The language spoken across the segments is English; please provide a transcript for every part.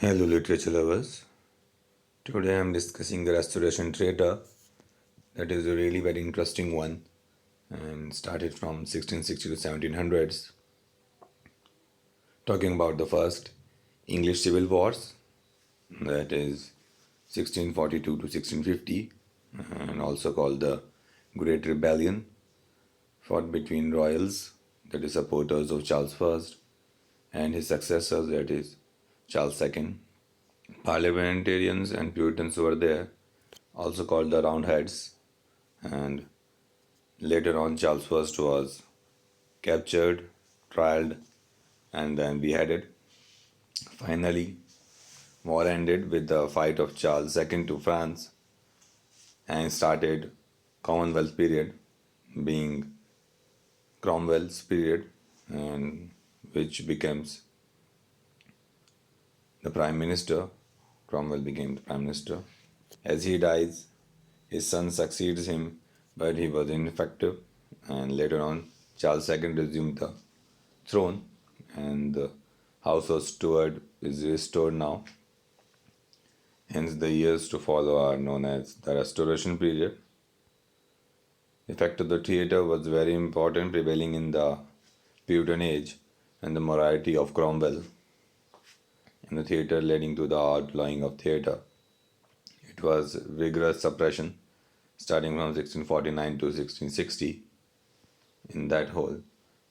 Hello, literature lovers. Today I am discussing the Restoration Theatre. That is a really very interesting one and started from 1660 to 1700s. Talking about the first English Civil Wars, that is 1642 to 1650, and also called the Great Rebellion, fought between royals, that is supporters of Charles I, and his successors, that is Charles II. Parliamentarians and Puritans were there, also called the Roundheads, and later on Charles I was captured, trialed, and then beheaded. Finally, war ended with the fight of Charles II to France and started Commonwealth period, being Cromwell's period, and which becomes the Prime Minister. Cromwell became the Prime Minister. As he dies, his son succeeds him, but he was ineffective, and later on, Charles II resumed the throne, and the House of Stuart is restored now. Hence, the years to follow are known as the Restoration period. The effect of the theatre was very important, prevailing in the Puritan age and the morality of Cromwell, and the theatre leading to the outlawing of theatre. It was rigorous suppression starting from 1649 to 1660 in that whole,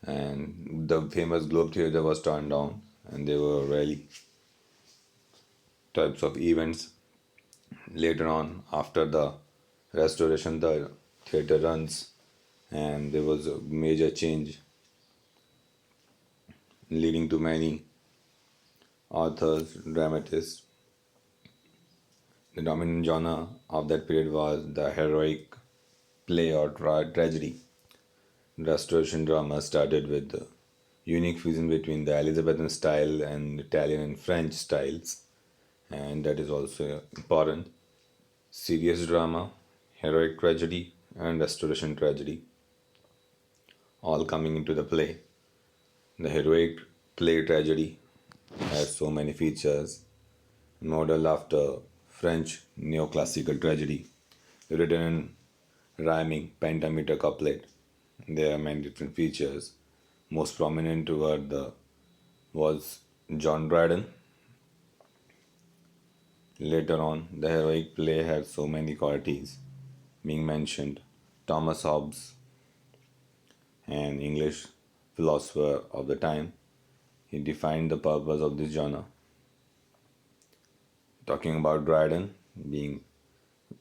and the famous Globe Theatre was turned down, and there were really types of events. Later on, after the restoration, the theatre runs, and there was a major change leading to many authors, dramatists. The dominant genre of that period was the heroic play or tragedy. Restoration drama started with the unique fusion between the Elizabethan style and Italian and French styles, and that is also important. Serious drama, heroic tragedy, and restoration tragedy all coming into the play. The heroic play tragedy has so many features, modeled after French neoclassical tragedy, written in rhyming pentameter couplet. There are many different features. Most prominent was John Dryden. Later on, the heroic play had so many qualities being mentioned. Thomas Hobbes, an English philosopher of the time, he defined the purpose of this genre. Talking about Dryden, being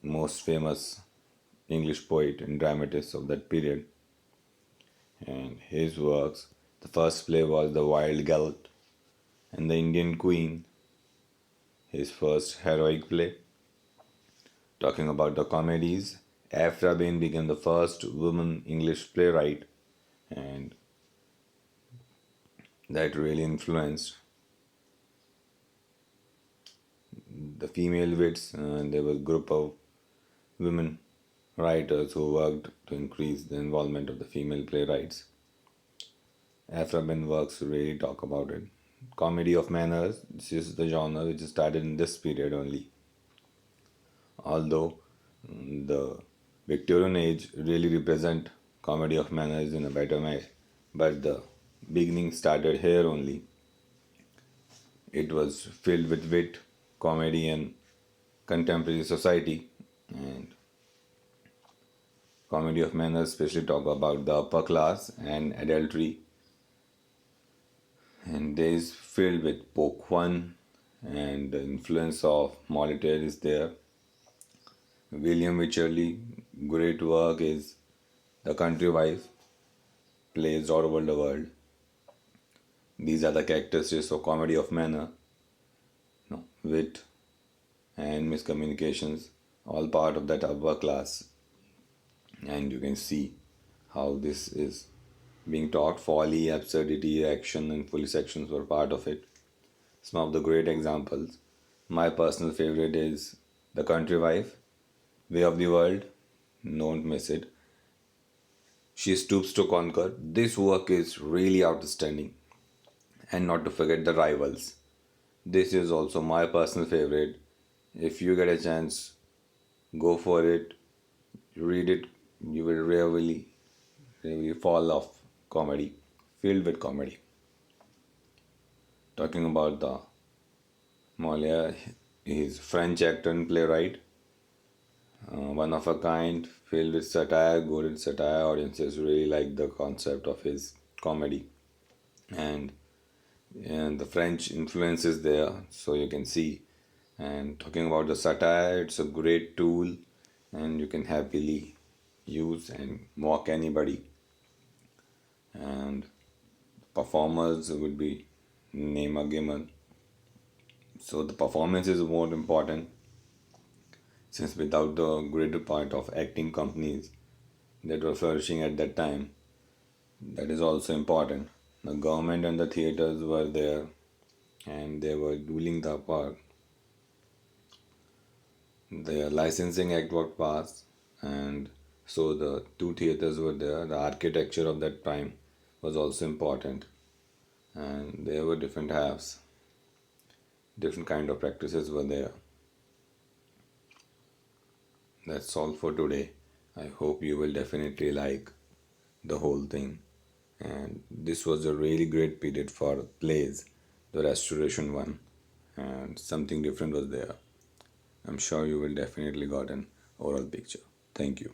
most famous English poet and dramatist of that period, and his works, the first play was The Wild Gelded and the Indian Queen, his first heroic play. Talking about the comedies, Aphra Behn became the first woman English playwright, and that really influenced the Female Wits, and there was a group of women writers who worked to increase the involvement of the female playwrights. Aphra Behn works really talk about it. Comedy of Manners, this is the genre which started in this period only. Although the Victorian age really represent comedy of manners in a better way, but the beginning started here only. It was filled with wit, comedy, and contemporary society. And comedy of manners especially talk about the upper class and adultery, and there is filled with Pokwan, and the influence of Molière is there. William Wycherley, great work is The Country Wife, plays all over the world. These are the characteristics of comedy of manner, wit and miscommunications, all part of that upper class. And you can see how this is being taught. Folly, absurdity, action, and foolish actions were part of it. Some of the great examples. My personal favorite is The Country Wife, Way of the World, don't miss it. She Stoops to Conquer. This work is really outstanding. And not to forget The Rivals. This is also my personal favorite. If you get a chance, go for it, read it. You will really fall off comedy, filled with comedy. Talking about the Molière, he's French actor and playwright, one of a kind, filled with satire, good in satire. Audiences really like the concept of his comedy, and the French influence is there, so you can see. And talking about the satire, it's a great tool, and you can happily use and mock anybody. And performers would be Nema Gaiman. So the performance is more important, since without the greater part of acting companies that were flourishing at that time, that is also important. The government and the theaters were there, and they were ruling the part. The licensing act was passed, and so the two theaters were there. The architecture of that time was also important, and there were different halves, different kind of practices were there. That's all for today. I hope you will definitely like the whole thing. And this was a really great period for plays, the restoration one, and something different was there. I'm sure you will definitely got an overall picture. Thank you.